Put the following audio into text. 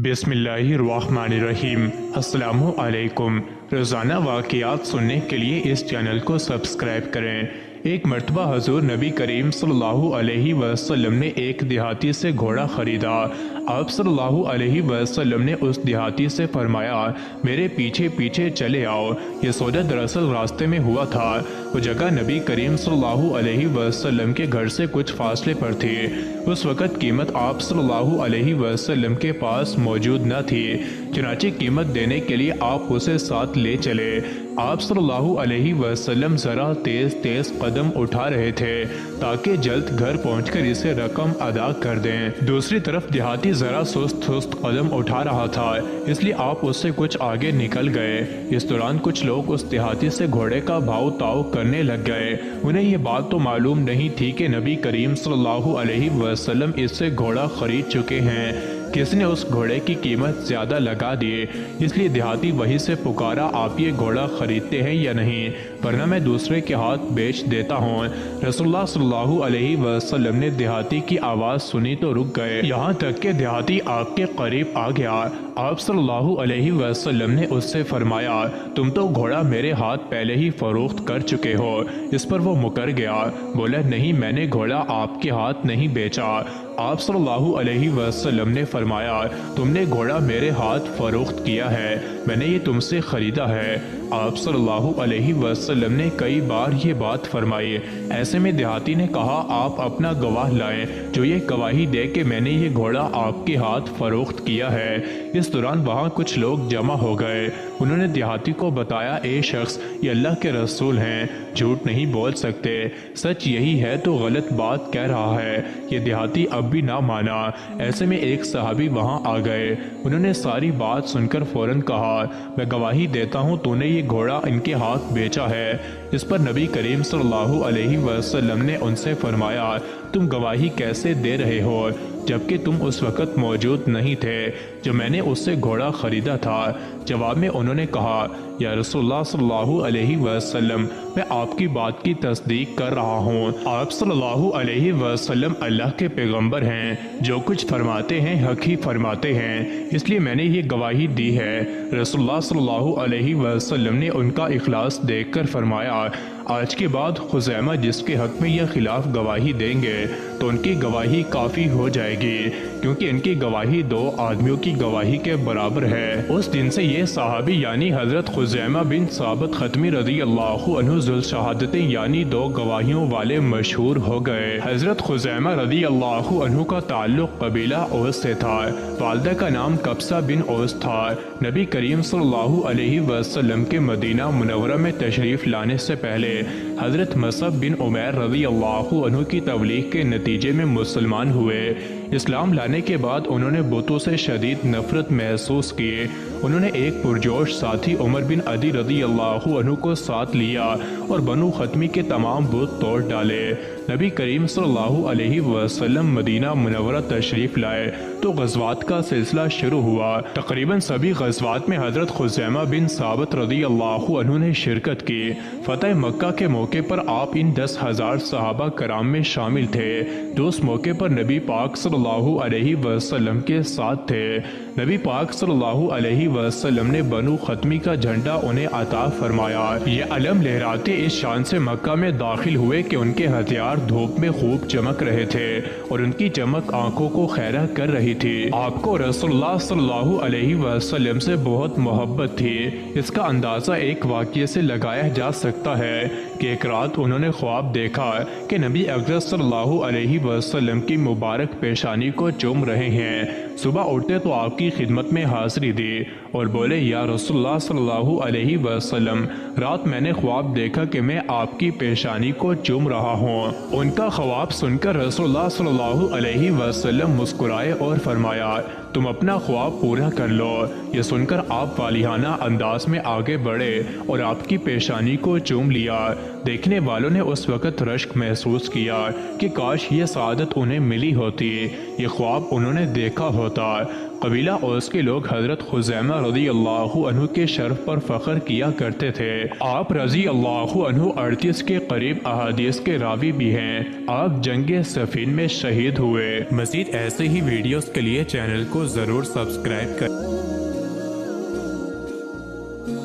بسم اللہ الرحمن الرحیم۔ السلام علیکم۔ روزانہ واقعات سننے کے لیے اس چینل کو سبسکرائب کریں۔ ایک مرتبہ حضور نبی کریم صلی اللہ علیہ وسلم نے ایک دیہاتی سے گھوڑا خریدا۔ آپ صلی اللہ علیہ وسلم نے اس دیہاتی سے فرمایا، میرے پیچھے پیچھے چلے آؤ۔ یہ سودا دراصل راستے میں ہوا تھا۔ وہ جگہ نبی کریم صلی اللہ علیہ وسلم کے گھر سے کچھ فاصلے پر تھی۔ اس وقت قیمت آپ صلی اللہ علیہ وسلم کے پاس موجود نہ تھی، چنانچہ قیمت دینے کے لیے آپ اسے ساتھ لے چلے۔ آپ صلی اللہ علیہ وسلم ذرا تیز تیز قدم اٹھا رہے تھے تاکہ جلد گھر پہنچ کر اسے رقم ادا کر دیں۔ دوسری طرف دیہاتی ذرا سست قدم اٹھا رہا تھا، اس لیے آپ اس سے کچھ آگے نکل گئے۔ اس دوران کچھ لوگ اس دیہاتی سے گھوڑے کا بھاؤ تاؤ کرنے لگ گئے۔ انہیں یہ بات تو معلوم نہیں تھی کہ نبی کریم صلی اللہ علیہ وسلم اس سے گھوڑا خرید چکے ہیں۔ کس نے اس گھوڑے کی قیمت زیادہ لگا دی، اس لیے دیہاتی وہیں سے پکارا، آپ یہ گھوڑا خریدتے ہیں یا نہیں، ورنہ میں دوسرے کے ہاتھ بیچ دیتا ہوں۔ رسول اللہ صلی اللہ علیہ وسلم نے دیہاتی کی آواز سنی تو رک گئے، یہاں تک کہ دیہاتی آپ کے قریب آ گیا۔ آپ صلی اللہ علیہ وسلم نے اس سے فرمایا، تم تو گھوڑا میرے ہاتھ پہلے ہی فروخت کر چکے ہو۔ اس پر وہ مکر گیا، بولا، نہیں، میں نے گھوڑا آپ کے ہاتھ نہیں بیچا۔ آپ صلی اللہ علیہ وسلم نے فرمایا، تم نے گھوڑا میرے ہاتھ فروخت کیا ہے، میں نے یہ تم سے خریدا ہے۔ آپ صلی اللہ علیہ وسلم نے کئی بار یہ بات فرمائی۔ ایسے میں دیہاتی نے کہا، آپ اپنا گواہ لائیں جو یہ گواہی دے کہ میں نے یہ گھوڑا آپ کے ہاتھ فروخت کیا ہے۔ اس دوران وہاں کچھ لوگ جمع ہو گئے۔ انہوں نے دیہاتی کو بتایا، اے شخص، یہ اللہ کے رسول ہیں، جھوٹ نہیں بول سکتے، سچ یہی ہے تو غلط بات کہہ رہا ہے۔ یہ دیہاتی اب بھی نہ مانا۔ ایسے میں ایک صحابی وہاں آ گئے۔ انہوں نے ساری بات سن کر فوراً کہا، میں گواہی دیتا ہوں تو نے یہ گھوڑا ان کے ہاتھ بیچا ہے۔ اس پر نبی کریم صلی اللہ علیہ وسلم نے ان سے فرمایا، تم گواہی کیسے دے رہے ہو جبکہ تم اس وقت موجود نہیں تھے جو میں نے اس سے گھوڑا خریدا تھا؟ جواب میں انہوں نے کہا، یا رسول اللہ صلی اللہ علیہ وسلم، میں آپ کی بات کی تصدیق کر رہا ہوں۔ آپ صلی اللہ علیہ وسلم اللہ کے پیغمبر ہیں، جو کچھ فرماتے ہیں حق ہی فرماتے ہیں، اس لیے میں نے یہ گواہی دی ہے۔ رسول اللہ صلی اللہ علیہ وسلم نے ان کا اخلاص دیکھ کر فرمایا، آج کے بعد خزیمہ جس کے حق میں یہ خلاف گواہی دیں گے تو ان کی گواہی کافی ہو جائے گی، کیونکہ ان کی گواہی دو آدمیوں کی گواہی کے برابر ہے۔ اس دن سے یہ صحابی یعنی حضرت خزیمہ بن ثابت ختمی رضی اللہ عنہ ذوالشہادتیں یعنی دو گواہیوں والے مشہور ہو گئے۔ حضرت خزیمہ رضی اللہ عنہ کا تعلق قبیلہ اوس سے تھا، والدہ کا نام قبصہ بن اوس تھا۔ نبی کریم صلی اللہ علیہ وسلم کے مدینہ منورہ میں تشریف لانے سے پہلے حضرت مصعب بن عمیر رضی اللہ عنہ کی تبلیغ کے نتیجے میں مسلمان ہوئے۔ اسلام لانے کے بعد انہوں نے بتوں سے شدید نفرت محسوس کی۔ انہوں نے ایک پرجوش ساتھی عمر بن عدی رضی اللہ عنہ کو ساتھ لیا اور بنو ختمی کے تمام بت توڑ ڈالے۔ نبی کریم صلی اللہ علیہ وسلم مدینہ منورہ تشریف لائے تو غزوات کا سلسلہ شروع ہوا۔ تقریباً سبھی غزوات میں حضرت خزیمہ بن ثابت رضی اللہ عنہ نے شرکت کی۔ فتح مکہ کے موقع پر آپ ان 10,000 صحابہ کرام میں شامل تھے جو اس موقع پر نبی پاک صلی اللہ علیہ وسلم کے ساتھ تھے۔ نبی پاک صلی اللہ علیہ وسلم نے بنو ختمی کا جھنڈا انہیں عطا فرمایا۔ یہ علم لہراتے اس شان سے مکہ میں داخل ہوئے کہ ان کے ہتھیار دھوپ میں خوب چمک رہے تھے اور ان کی چمک آنکھوں کو خیرہ کر رہی تھی۔ آپ کو رسول اللہ صلی اللہ علیہ وسلم سے بہت محبت تھی۔ اس کا اندازہ ایک واقعے سے لگایا جا سکتا ہے کہ ایک رات انہوں نے خواب دیکھا کہ نبی اکرم صلی اللہ علیہ وسلم کی مبارک پیشانی کو چوم رہے ہیں۔ صبح اٹھتے تو آپ کی خدمت میں حاضری دی اور بولے، یا رسول اللہ صلی اللہ علیہ وسلم، رات میں نے خواب دیکھا کہ میں آپ کی پیشانی کو چوم رہا ہوں۔ ان کا خواب سن کر رسول اللہ صلی اللہ علیہ وسلم مسکرائے اور فرمایا، تم اپنا خواب پورا کر لو۔ یہ سن کر آپ والہانہ انداز میں آگے بڑھے اور آپ کی پیشانی کو چوم لیا۔ دیکھنے والوں نے اس وقت رشک محسوس کیا کہ کاش یہ سعادت انہیں ملی ہوتی، یہ خواب انہوں نے دیکھا ہوتا۔ قبیلہ اوس کے لوگ حضرت خزیمہ رضی اللہ عنہ کے شرف پر فخر کیا کرتے تھے۔ آپ رضی اللہ عنہ 38 کے قریب احادیث کے راوی بھی ہیں۔ آپ جنگ صفین میں شہید ہوئے۔ مزید ایسے ہی ویڈیوز کے لیے چینل کو ضرور سبسکرائب کریں۔